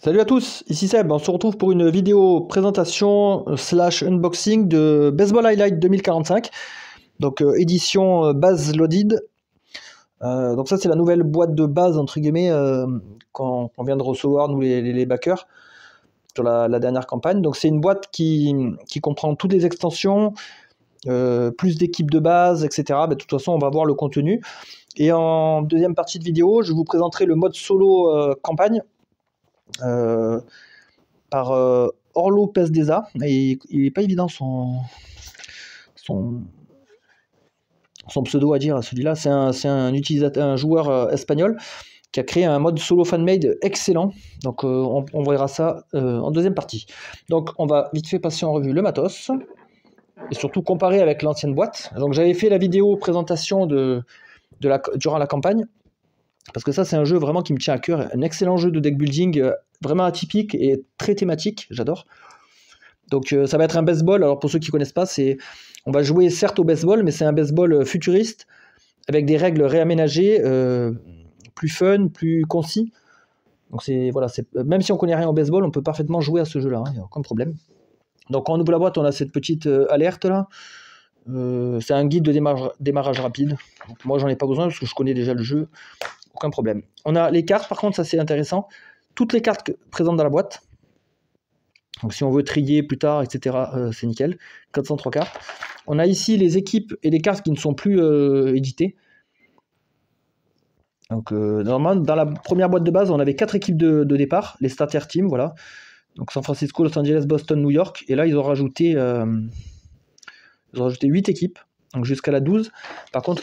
Salut à tous, ici Seb, on se retrouve pour une vidéo présentation slash unboxing de Baseball Highlight 2045, donc édition base loaded. Donc ça c'est la nouvelle boîte de base entre guillemets qu'on vient de recevoir nous les backers sur la dernière campagne. Donc c'est une boîte qui comprend toutes les extensions, plus d'équipes de base, etc. De toute façon on va voir le contenu. Et en deuxième partie de vidéo, je vous présenterai le mode solo campagne. Par Orlo Pesdeza, et il n'est pas évident son pseudo à dire, celui-là. C'est un utilisateur, un joueur espagnol qui a créé un mode solo fan-made excellent. Donc on verra ça en deuxième partie. Donc on va vite fait passer en revue le matos et surtout comparer avec l'ancienne boîte. Donc j'avais fait la vidéo présentation durant la campagne, parce que ça c'est un jeu vraiment qui me tient à cœur, un excellent jeu de deck building, vraiment atypique et très thématique, j'adore. Donc ça va être un baseball. Alors pour ceux qui ne connaissent pas, on va jouer certes au baseball, mais c'est un baseball futuriste avec des règles réaménagées, plus fun, plus concis. Donc voilà, même si on ne connaît rien au baseball, on peut parfaitement jouer à ce jeu-là, il n'y a aucun problème. Donc quand on ouvre la boîte, on a cette petite alerte là. C'est un guide de démarrage rapide. Donc, moi j'en ai pas besoin parce que je connais déjà le jeu, aucun problème. On a les cartes, par contre ça c'est intéressant. Toutes les cartes présentes dans la boîte. Donc si on veut trier plus tard, etc., c'est nickel. 403 cartes. On a ici les équipes et les cartes qui ne sont plus éditées. Donc normalement, dans la première boîte de base, on avait 4 équipes de départ, les starter teams, voilà. Donc San Francisco, Los Angeles, Boston, New York. Et là, ils ont rajouté 8 équipes, donc jusqu'à la 12. Par contre,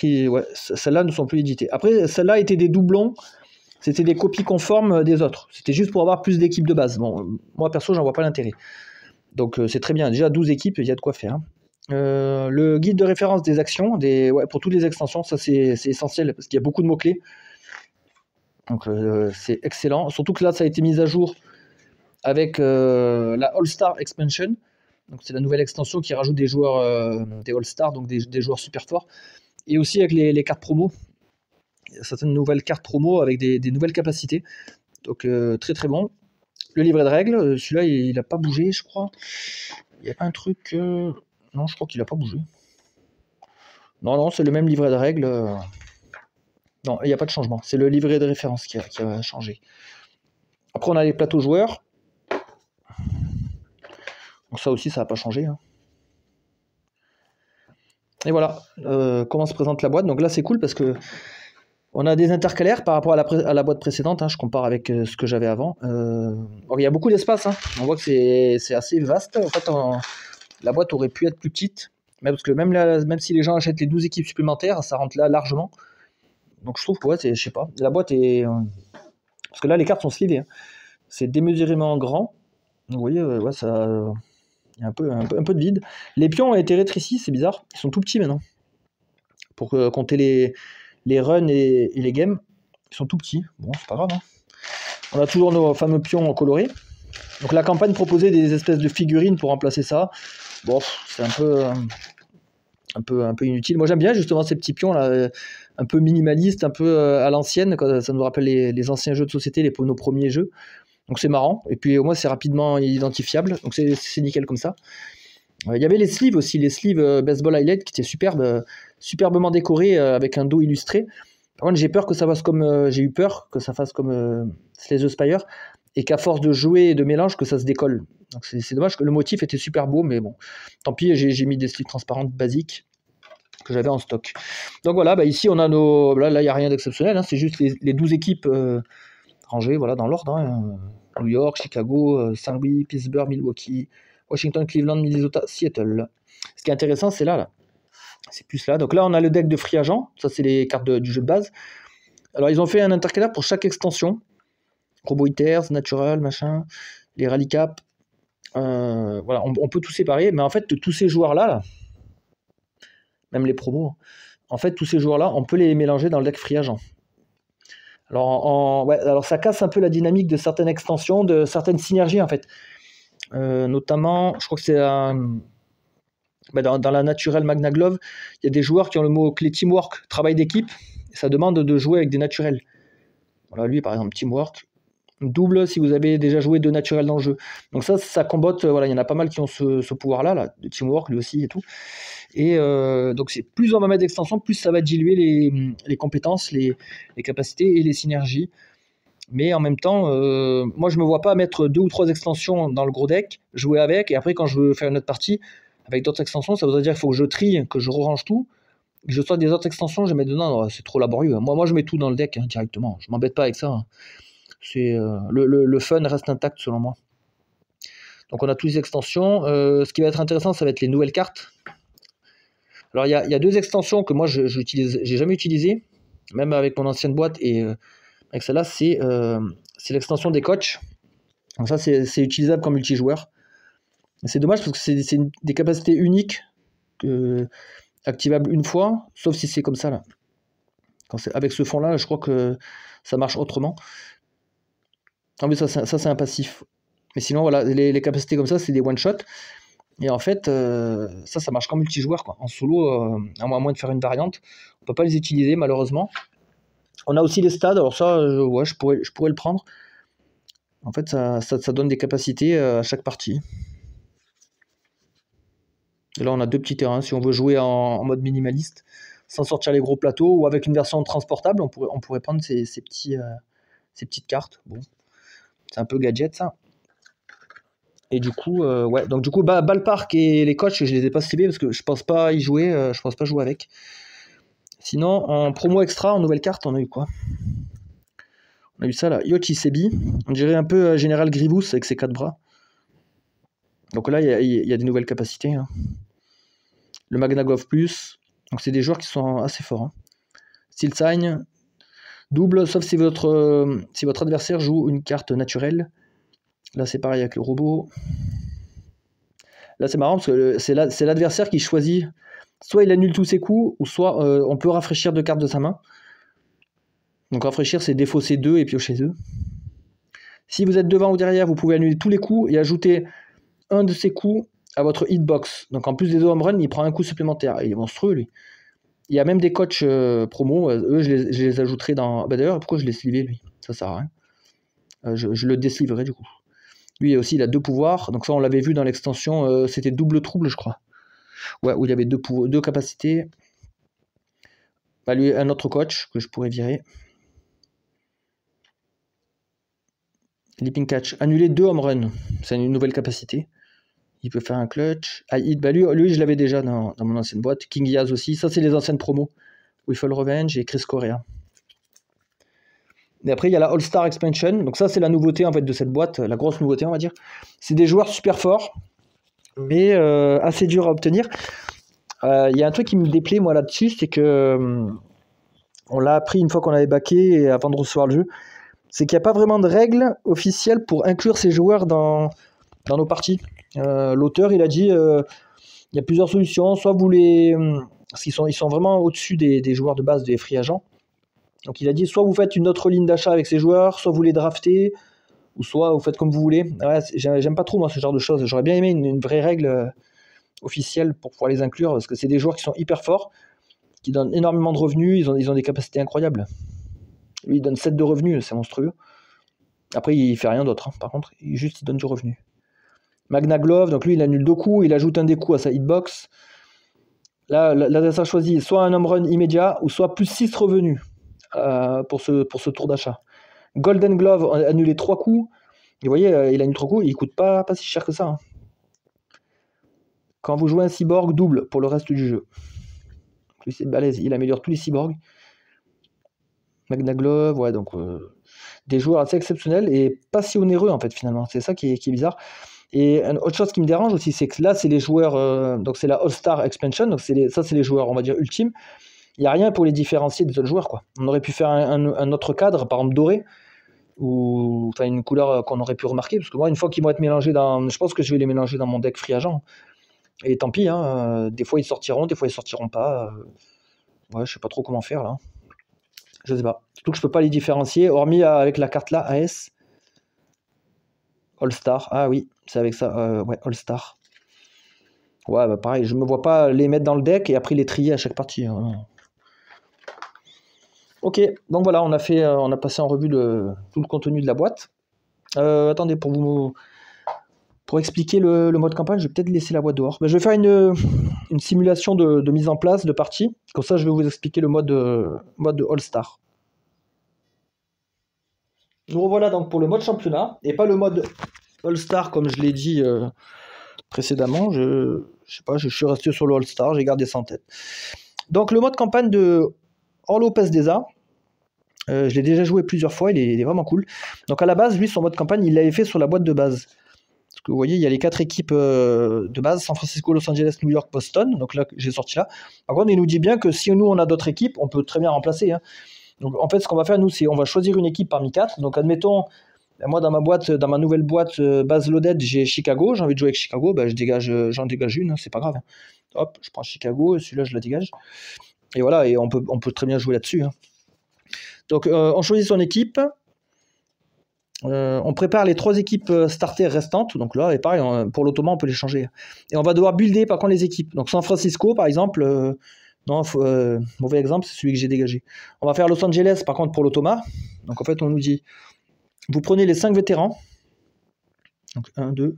celles-là ne sont plus éditées. Après, celles-là étaient des doublons. C'était des copies conformes des autres. C'était juste pour avoir plus d'équipes de base. Bon, moi, perso, j'en vois pas l'intérêt. Donc, c'est très bien. Déjà, 12 équipes, il y a de quoi faire. Le guide de référence des actions, pour toutes les extensions, ça, c'est essentiel parce qu'il y a beaucoup de mots-clés. Donc, c'est excellent. Surtout que là, ça a été mis à jour avec la All-Star Expansion. Donc, c'est la nouvelle extension qui rajoute des joueurs, des All-Stars, donc des joueurs super forts. Et aussi avec les cartes promo. Il y a certaines nouvelles cartes promo avec des nouvelles capacités. Donc très très bon. Le livret de règles, celui-là il n'a pas bougé, je crois. Il n'y a pas un truc... Non, je crois qu'il n'a pas bougé. Non, c'est le même livret de règles. Non, il n'y a pas de changement. C'est le livret de référence qui a changé. Après, on a les plateaux joueurs. Donc ça aussi, ça n'a pas changé. Et voilà, comment se présente la boîte. Donc là, c'est cool parce que on a des intercalaires par rapport à la boîte précédente, je compare avec ce que j'avais avant. Il y a beaucoup d'espace, on voit que c'est assez vaste. En fait, la boîte aurait pu être plus petite, mais parce que même si les gens achètent les 12 équipes supplémentaires, ça rentre là largement. Donc je trouve que, je sais pas, la boîte est... parce que là, les cartes sont slivées. C'est démesurément grand. Vous voyez, ça... il y a un peu de vide. Les pions ont été rétrécis, c'est bizarre. Ils sont tout petits maintenant. Pour compter les runs et les games, ils sont tout petits. Bon, c'est pas grave. On a toujours nos fameux pions colorés. Donc la campagne proposait des espèces de figurines pour remplacer ça. Bon, c'est un peu inutile. Moi j'aime bien justement ces petits pions là, un peu minimalistes, un peu à l'ancienne. Ça nous rappelle les anciens jeux de société, nos premiers jeux. Donc c'est marrant. Et puis au moins c'est rapidement identifiable. Donc c'est nickel comme ça. Il y avait les sleeves aussi, les sleeves Baseball Highlight qui étaient superbement décorés avec un dos illustré. Par contre, j'ai eu peur que ça fasse comme Slay the Spire et qu'à force de jouer et de mélange, que ça se décolle. Donc c'est dommage que le motif était super beau, mais bon, tant pis, j'ai mis des sleeves transparentes basiques que j'avais en stock. Donc voilà, ici on a nos... Là, il n'y a rien d'exceptionnel, c'est juste les 12 équipes rangées dans l'ordre. New York, Chicago, Saint-Louis, Pittsburgh, Milwaukee, Washington, Cleveland, Minnesota, Seattle. Ce qui est intéressant, c'est là. C'est plus là. Donc là, on a le deck de Free Agent. Ça, c'est les cartes du jeu de base. Alors, ils ont fait un intercalaire pour chaque extension. Robo Hitters, Natural, machin, les Rally Cap. Voilà, on peut tout séparer. Mais en fait, tous ces joueurs-là, même les promos, en fait, tous ces joueurs-là, on peut les mélanger dans le deck Free Agent. Alors ça casse un peu la dynamique de certaines extensions, de certaines synergies, en fait. Notamment, je crois que c'est dans la naturelle Magna Glove, il y a des joueurs qui ont le mot-clé teamwork, travail d'équipe, et ça demande de jouer avec des naturels. Voilà, lui par exemple, teamwork, double si vous avez déjà joué 2 naturels dans le jeu. Donc ça combote, voilà, il y en a pas mal qui ont ce pouvoir-là, là, de teamwork, lui aussi et tout. Et donc plus on va mettre d'extensions, plus ça va diluer les compétences, les capacités et les synergies. Mais en même temps, moi je me vois pas mettre 2 ou 3 extensions dans le gros deck, jouer avec, et après quand je veux faire une autre partie avec d'autres extensions, ça voudrait dire qu'il faut que je trie, que je range tout, que je sorte des autres extensions, je mets dedans, c'est trop laborieux. Moi je mets tout dans le deck directement, je m'embête pas avec ça. C'est le fun reste intact selon moi. Donc on a toutes les extensions. Ce qui va être intéressant, ça va être les nouvelles cartes. Alors il y a 2 extensions que moi j'ai jamais utilisées, même avec mon ancienne boîte, et avec celle-là, c'est l'extension des coachs. Donc ça, c'est utilisable comme multijoueur. C'est dommage parce que c'est des capacités uniques, activables une fois, sauf si c'est comme ça là. Avec ce fond-là, je crois que ça marche autrement. Ah mais ça c'est un passif. Mais sinon, voilà, les capacités comme ça, c'est des one-shot. Et en fait, ça marche comme multijoueur, quoi. En solo, à moins de faire une variante, on peut pas les utiliser malheureusement. On a aussi les stades, alors ça, ouais, je pourrais le prendre. En fait, ça donne des capacités à chaque partie. Et là, on a 2 petits terrains. Si on veut jouer en mode minimaliste, sans sortir les gros plateaux, ou avec une version transportable, on pourrait prendre ces petites cartes. Bon, c'est un peu gadget, ça. Et du coup, ouais. Donc du coup, Ballpark et les coachs, je les ai pas ciblés parce que je pense pas y jouer. Je pense pas jouer avec. Sinon, en promo extra, en nouvelle carte, on a eu quoi? On a eu ça là, Yoshi Sebi. On dirait un peu Général Grievous avec ses 4 bras. Donc là, il y a des nouvelles capacités. Hein. Le Magnaglove Plus. Donc c'est des joueurs qui sont assez forts. Hein. Steel Sign. Double, sauf si votre adversaire joue une carte naturelle. Là, c'est pareil avec le robot. Là, c'est marrant parce que c'est l'adversaire qui choisit. Soit il annule tous ses coups, ou soit on peut rafraîchir 2 cartes de sa main. Donc rafraîchir, c'est défausser 2 et piocher 2. Si vous êtes devant ou derrière, vous pouvez annuler tous les coups et ajouter un de ces coups à votre hitbox. Donc en plus des 2 home runs, il prend un coup supplémentaire. Il est monstrueux, lui. Il y a même des coachs promo. Eux, je les ajouterai dans... Bah, d'ailleurs, pourquoi je l'ai slivé, lui? Ça sert à rien. Je le désliverai, du coup. Lui aussi, il a 2 pouvoirs. Donc ça, on l'avait vu dans l'extension. C'était double trouble, je crois. Ouais, où il y avait 2 capacités. Bah, lui, un autre coach que je pourrais virer. Leaping catch. Annuler 2 home runs. C'est une nouvelle capacité. Il peut faire un clutch. Ah, bah lui, je l'avais déjà dans mon ancienne boîte. King Yaz aussi. Ça, c'est les anciennes promos. Wiffle Revenge et Chris Correa. Et après, il y a la All-Star Expansion. Donc ça, c'est la nouveauté en fait de cette boîte. La grosse nouveauté, on va dire. C'est des joueurs super forts, mais assez durs à obtenir. Il y a un truc qui me déplaît, moi, là-dessus, c'est que on l'a appris une fois qu'on avait backé et avant de recevoir le jeu. C'est qu'il n'y a pas vraiment de règles officielles pour inclure ces joueurs dans nos parties. L'auteur, il a dit il y a plusieurs solutions. Soit vous les... Parce qu'ils sont vraiment au-dessus des joueurs de base des free agents. Donc il a dit soit vous faites une autre ligne d'achat avec ces joueurs, soit vous les draftez, ou soit vous faites comme vous voulez. Ouais, j'aime pas trop moi ce genre de choses. J'aurais bien aimé une vraie règle officielle pour pouvoir les inclure, parce que c'est des joueurs qui sont hyper forts, qui donnent énormément de revenus, ils ont des capacités incroyables. Lui, il donne 7 de revenus, c'est monstrueux. Après, il fait rien d'autre, hein. Par contre, il donne du revenu. Magnaglove, donc lui, il annule 2 coups, il ajoute un des coups à sa hitbox. Là, l'adversaire choisit soit un home run immédiat, ou soit plus 6 revenus pour ce tour d'achat. Golden Glove, annulé 3 coups. Et vous voyez, il annule 3 coups, il coûte pas si cher que ça. Hein. Quand vous jouez un cyborg, double pour le reste du jeu. Lui, c'est balèze, il améliore tous les cyborgs. Magnaglove, ouais, donc des joueurs assez exceptionnels et pas si onéreux en fait finalement. C'est ça qui est bizarre. Et autre chose qui me dérange aussi, c'est que là, c'est les joueurs, donc c'est la All-Star Expansion, donc c'est les joueurs, on va dire, ultimes. Il n'y a rien pour les différencier des autres joueurs, quoi. On aurait pu faire un autre cadre, par exemple doré, ou enfin une couleur qu'on aurait pu remarquer, parce que moi, une fois qu'ils vont être mélangés je pense que je vais les mélanger dans mon deck free agent. Et tant pis, hein, des fois ils sortiront, des fois ils sortiront pas. Ouais, je sais pas trop comment faire là. Je sais pas. Surtout que je peux pas les différencier, hormis avec la carte là, AS. All-Star, ah oui, c'est avec ça, ouais, All-Star. Ouais, bah pareil, je me vois pas les mettre dans le deck et après les trier à chaque partie. Hein. Ok, donc voilà, on a passé en revue tout le contenu de la boîte. Attendez, pour expliquer le mode campagne, je vais peut-être laisser la boîte dehors. Je vais faire une simulation de mise en place de partie. Comme ça, je vais vous expliquer le mode de All-Star. Nous revoilà donc pour le mode championnat, et pas le mode All-Star comme je l'ai dit précédemment. Je sais pas, je suis resté sur le All-Star, j'ai gardé ça en tête. Donc le mode campagne de Orlo Pesdeza, je l'ai déjà joué plusieurs fois, il est vraiment cool. Donc à la base, lui, son mode campagne, il l'avait fait sur la boîte de base. Parce que vous voyez, il y a les 4 équipes de base, San Francisco, Los Angeles, New York, Boston. Donc là, j'ai sorti là. Par contre, il nous dit bien que si nous, on a d'autres équipes, on peut très bien remplacer. Hein. Donc en fait, ce qu'on va faire, nous, c'est on va choisir une équipe parmi 4. Donc admettons, moi, dans ma nouvelle boîte base loaded, j'ai Chicago. J'ai envie de jouer avec Chicago. J'en dégage une, hein, c'est pas grave. Hein. Hop, je prends Chicago, celui-là, je la dégage. Et voilà, et on peut très bien jouer là-dessus. Hein. Donc on choisit son équipe. On prépare les 3 équipes starter restantes. Donc là, et pareil, pour l'automa, on peut les changer. Et on va devoir builder par contre les équipes. Donc San Francisco, par exemple, mauvais exemple, c'est celui que j'ai dégagé. On va faire Los Angeles, par contre, pour l'automa. Donc en fait, on nous dit, vous prenez les 5 vétérans. Donc 1, 2,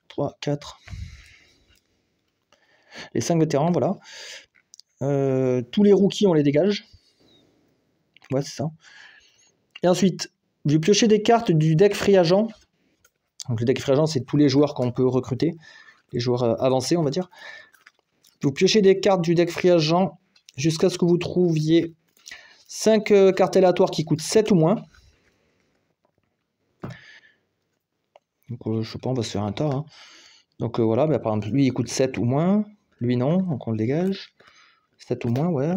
3, 4. Les 5 vétérans, voilà. Tous les rookies, on les dégage. Ouais, c'est ça. Et ensuite, vous piochez des cartes du deck free agent. Donc le deck free agent, c'est tous les joueurs qu'on peut recruter, les joueurs avancés, on va dire. Vous piochez des cartes du deck free agent jusqu'à ce que vous trouviez 5 cartes aléatoires qui coûtent 7 ou moins. Donc je sais pas, on va se faire un tas. Hein. Donc voilà, par exemple, lui il coûte 7 ou moins. Lui non, donc on le dégage. 7 ou moins, ouais.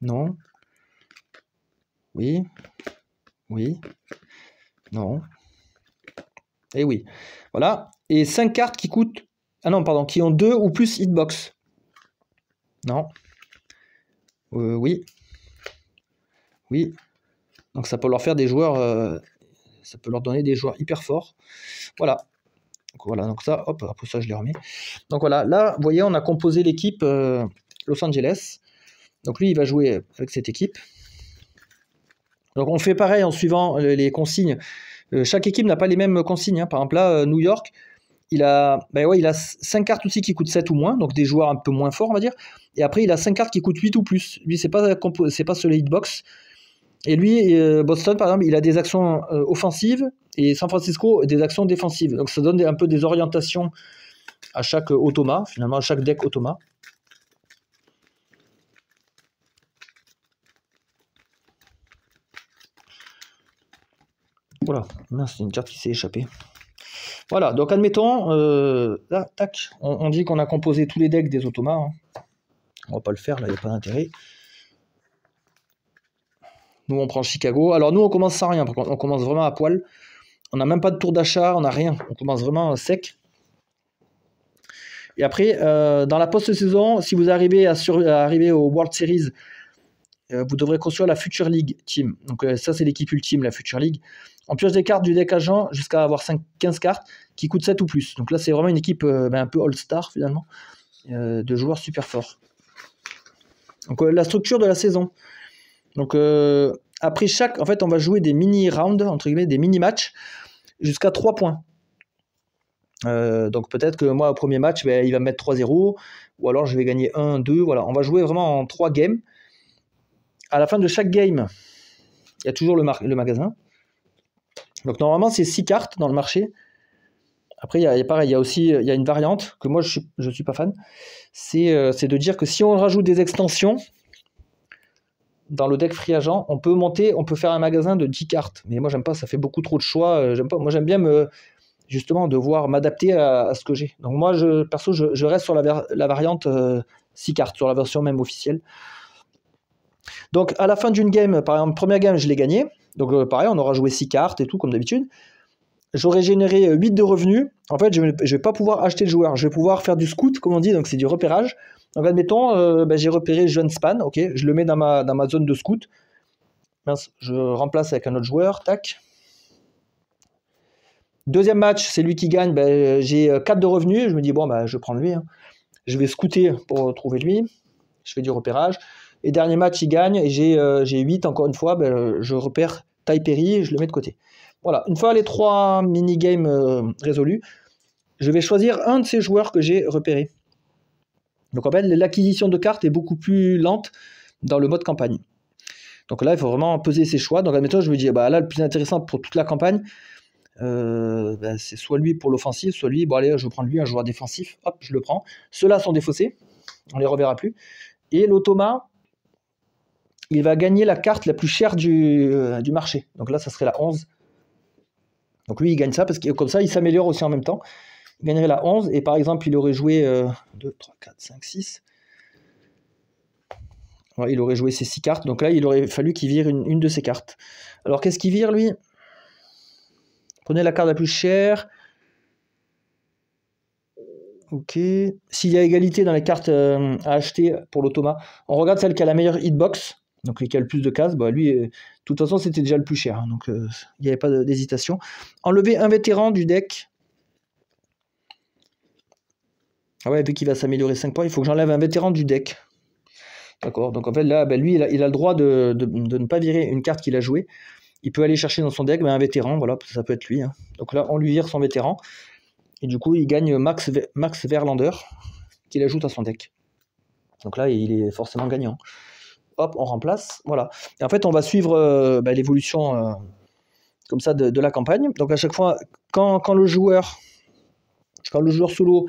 Non. Oui. Oui. Non. Et oui. Voilà. Et 5 cartes qui coûtent... Ah non, pardon, qui ont 2 ou plus hitbox. Non. Oui. Oui. Donc ça peut leur faire des joueurs... ça peut leur donner des joueurs hyper forts. Voilà. Donc ça, hop, après ça je les remets. Donc voilà, là, vous voyez, on a composé l'équipe Los Angeles. Donc lui, il va jouer avec cette équipe. Donc on fait pareil en suivant les consignes. Chaque équipe n'a pas les mêmes consignes. Hein. Par exemple là, New York, il a 5 cartes aussi qui coûtent 7 ou moins, donc des joueurs un peu moins forts, on va dire. Et après, il a 5 cartes qui coûtent 8 ou plus. Lui, c'est pas sur les hitbox. Et lui, Boston, par exemple, il a des actions offensives et San Francisco, des actions défensives. Donc ça donne un peu des orientations à chaque automa, finalement, à chaque deck automa. Voilà, c'est une carte qui s'est échappée. Voilà, donc admettons, là, tac, on dit qu'on a composé tous les decks des automas. Hein. On va pas le faire, là, il n'y a pas d'intérêt. Nous, on prend Chicago. Alors nous, on commence sans rien, par contre, on commence vraiment à poil. On n'a même pas de tour d'achat, on n'a rien. On commence vraiment sec. Et après, dans la post-saison, si vous arrivez à arriver au World Series, vous devrez construire la Future League Team. Donc ça, c'est l'équipe ultime, la Future League. On pioche des cartes du deck agent jusqu'à avoir 15 cartes qui coûtent 7 ou plus. Donc là, c'est vraiment une équipe un peu All-Star, finalement, de joueurs super forts. Donc la structure de la saison. Donc après en fait, on va jouer des mini-rounds, entre guillemets, des mini-matchs, jusqu'à 3 points. Donc peut-être que moi, au premier match, il va me mettre 3-0, ou alors je vais gagner 1, 2, voilà. On va jouer vraiment en 3 games. À la fin de chaque game, il y a toujours le magasin. Donc normalement, c'est 6 cartes dans le marché. Après, il y a une variante que moi, je suis pas fan. C'est de dire que si on rajoute des extensions dans le deck free agent, on peut faire un magasin de 10 cartes. Mais moi, j'aime pas, ça fait beaucoup trop de choix. J'aime pas. Moi, j'aime bien justement devoir m'adapter à ce que j'ai. Donc moi, perso, je reste sur la variante 6 cartes, sur la version même officielle. Donc à la fin d'une game, par exemple, première game, je l'ai gagné. Donc pareil, on aura joué 6 cartes et tout, comme d'habitude. J'aurai généré 8 de revenus. En fait, je ne vais pas pouvoir acheter le joueur. Je vais pouvoir faire du scout, comme on dit, donc c'est du repérage. Donc admettons, j'ai repéré Jeune Span, ok, je le mets dans ma zone de scout. Mince, je remplace avec un autre joueur, tac. Deuxième match, c'est lui qui gagne, j'ai 4 de revenus. Je me dis, bon, je vais prendre lui. Hein. Je vais scouter pour trouver lui. Je fais du repérage. Et dernier match, il gagne, et j'ai 8 encore une fois, je repère Ty Perry et je le mets de côté. Voilà, une fois les 3 mini-games résolus, je vais choisir un de ces joueurs que j'ai repéré. Donc en fait, l'acquisition de cartes est beaucoup plus lente dans le mode campagne. Donc là, il faut vraiment peser ses choix. Donc admettons, je me dis, bah là, le plus intéressant pour toute la campagne, c'est soit lui pour l'offensive, soit lui, bon allez, je vais prendre lui, un joueur défensif, hop, je le prends. Ceux-là sont défaussés, on les reverra plus. Et l'automa, il va gagner la carte la plus chère du marché. Donc là, ça serait la 11. Donc lui, il gagne ça, parce que comme ça, il s'améliore aussi en même temps. Il gagnerait la 11, et par exemple, il aurait joué 2, 3, 4, 5, 6. Ouais, il aurait joué ses 6 cartes, donc là, il aurait fallu qu'il vire une de ses cartes. Alors, qu'est-ce qu'il vire, lui? Prenez la carte la plus chère. Ok. S'il y a égalité dans les cartes à acheter pour l'automa, on regarde celle qui a la meilleure hitbox, donc qui a le plus de cases. Bah, lui, de toute façon, c'était déjà le plus cher, hein, donc il n'y avait pas d'hésitation. Enlever un vétéran du deck. Ah ouais, vu qu'il va s'améliorer 5 points, il faut que j'enlève un vétéran du deck. D'accord, donc en fait là, lui, il a le droit de ne pas virer une carte qu'il a jouée. Il peut aller chercher dans son deck un vétéran, voilà, ça peut être lui. Hein. Donc là, on lui vire son vétéran. Et du coup, il gagne Max Verlander, qu'il ajoute à son deck. Donc là, il est forcément gagnant. Hop, on remplace, voilà. Et en fait, on va suivre l'évolution comme ça de la campagne. Donc à chaque fois, quand le joueur solo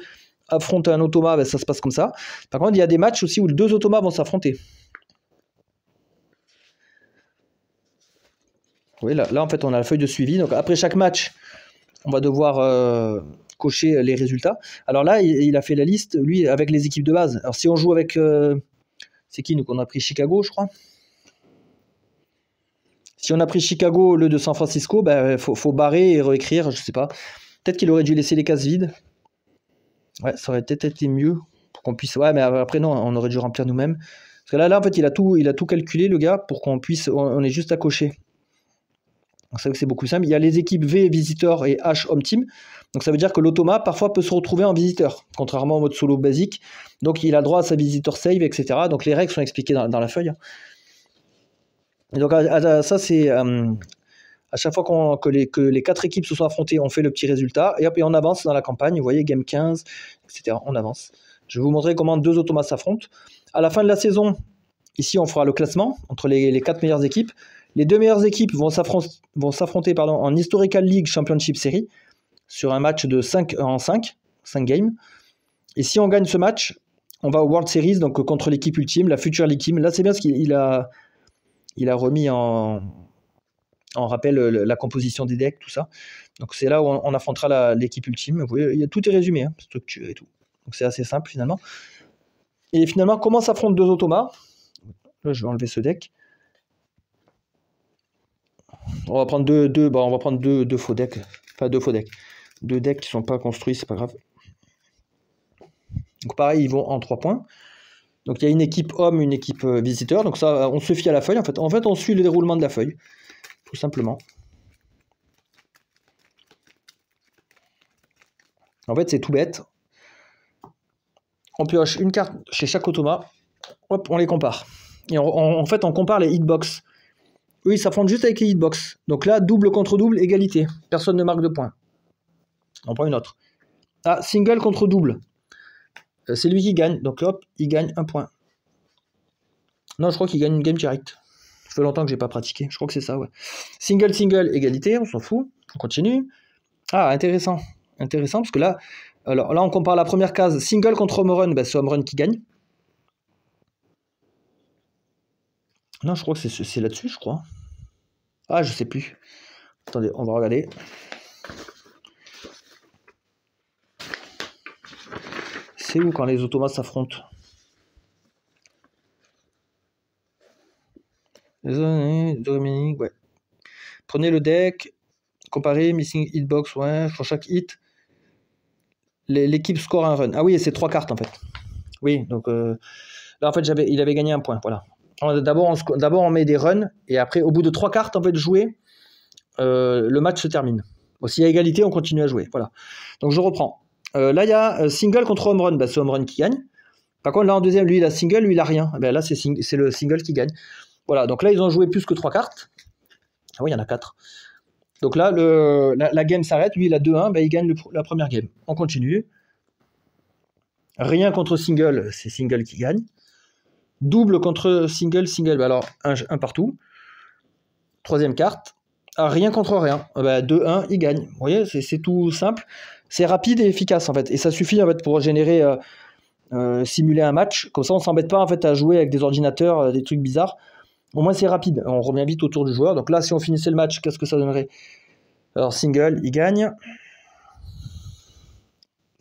affronte un automa, ça se passe comme ça. Par contre, il y a des matchs aussi où 2 automas vont s'affronter. Oui, là, en fait, on a la feuille de suivi. Donc après chaque match, on va devoir cocher les résultats. Alors là, il a fait la liste, lui, avec les équipes de base. Alors si on joue avec... c'est qui, nous, qu'on a pris Chicago, je crois. Si on a pris Chicago, le de San Francisco, faut barrer et réécrire, je sais pas. Peut-être qu'il aurait dû laisser les cases vides. Ouais, ça aurait peut-être été mieux pour qu'on puisse... Ouais, mais après, non, on aurait dû remplir nous-mêmes. Parce que là, en fait, il a tout calculé, le gars, pour qu'on puisse... On est juste à cocher. Donc c'est vrai que c'est beaucoup simple. Il y a les équipes V, visiteur, et H, home team. Donc ça veut dire que l'automa, parfois, peut se retrouver en visiteur, contrairement au mode solo basique. Donc il a droit à sa visiteur save, etc. Donc les règles sont expliquées dans la feuille. Et donc ça, c'est... à chaque fois que les 4 équipes se sont affrontées, on fait le petit résultat, et hop, et on avance dans la campagne, vous voyez, game 15, etc. On avance. Je vais vous montrer comment 2 automas s'affrontent. À la fin de la saison, ici, on fera le classement entre les 4 meilleures équipes. Les 2 meilleures équipes vont s'affronter en Historical League Championship Series, sur un match de 5 games. Et si on gagne ce match, on va au World Series, donc contre l'équipe ultime, la Future League Team. Là, c'est bien parce qu'il a remis en rappel la composition des decks, tout ça. Donc c'est là où on affrontera l'équipe ultime. Vous voyez, tout est résumé, hein, structure et tout. Donc c'est assez simple finalement. Et finalement, comment s'affrontent 2 automas? Là, je vais enlever ce deck. On va prendre deux faux decks. Enfin, 2 faux decks. 2 decks qui ne sont pas construits, c'est pas grave. Donc pareil, ils vont en 3 points. Donc il y a une équipe homme, une équipe visiteur. Donc ça, on se fie à la feuille. En fait, on suit le déroulement de la feuille. Tout simplement. En fait, c'est tout bête. On pioche une carte chez chaque automa. Hop, on les compare. Et en fait, on compare les hitbox. Eux, ils s'affrontent juste avec les hitbox. Donc là, double contre double, égalité. Personne ne marque de points. On prend une autre. Ah, single contre double. C'est lui qui gagne. Donc hop, il gagne 1 point. Non, je crois qu'il gagne une game direct. Ça fait longtemps que j'ai pas pratiqué. Je crois que c'est ça, ouais. Single, égalité, on s'en fout. On continue. Ah, intéressant. Intéressant, parce que là, alors là, on compare la première case. Single contre home run, c'est home run qui gagne. Non, je crois que c'est là-dessus, je crois. Ah, je sais plus. Attendez, on va regarder. C'est où quand les automates s'affrontent? Dominique, ouais. Prenez le deck, comparez, missing hitbox, ouais, pour chaque hit. L'équipe score un run. Ah oui, c'est 3 cartes en fait. Oui, donc là en fait il avait gagné 1 point, voilà. D'abord on met des runs, et après au bout de 3 cartes en fait jouées, le match se termine. Bon, s'il y a égalité, on continue à jouer, voilà. Donc je reprends. Là il y a single contre home run, c'est home run qui gagne. Par contre là en deuxième, lui il a single, lui il a rien. Là c'est le single qui gagne. Voilà, donc là ils ont joué plus que 3 cartes. Ah oui, il y en a 4. Donc là, la game s'arrête. Lui, il a 2-1, bah, il gagne la première game. On continue. Rien contre single, c'est single qui gagne. Double contre single, single. Bah alors, un partout. Troisième carte. Ah, rien contre rien. Bah, 2-1, il gagne. Vous voyez, c'est tout simple. C'est rapide et efficace, en fait. Et ça suffit, en fait, pour générer, simuler un match. Comme ça, on s'embête pas, en fait, à jouer avec des ordinateurs, des trucs bizarres. Au moins, c'est rapide. On revient vite autour du joueur. Donc là, si on finissait le match, qu'est-ce que ça donnerait? Alors, single, il gagne.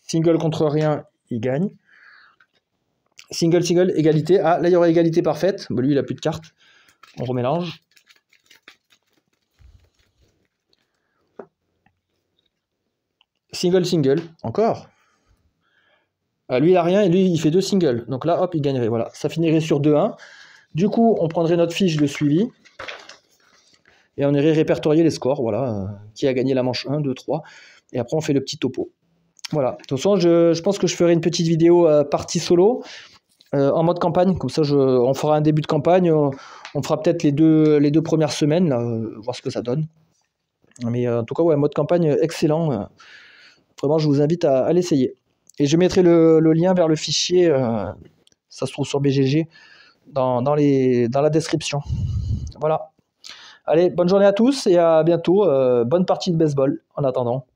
Single contre rien, il gagne. Single, single, égalité. Ah, là, il y aurait égalité parfaite. Bon, lui, il a plus de cartes. On remélange. Single, single. Encore. Ah, lui, il a rien et lui, il fait 2 singles. Donc là, hop, il gagnerait. Voilà, ça finirait sur 2-1. Du coup, on prendrait notre fiche de suivi. Et on irait répertorier les scores. Voilà, qui a gagné la manche 1, 2, 3. Et après, on fait le petit topo. Voilà. De toute façon, je pense que je ferai une petite vidéo partie solo. En mode campagne, comme ça on fera un début de campagne, on fera peut-être les deux premières semaines, là, voir ce que ça donne. Mais en tout cas, ouais, mode campagne excellent. Vraiment, je vous invite à l'essayer. Et je mettrai le lien vers le fichier, ça se trouve sur BGG, dans la description. Voilà. Allez, bonne journée à tous et à bientôt. Bonne partie de baseball en attendant.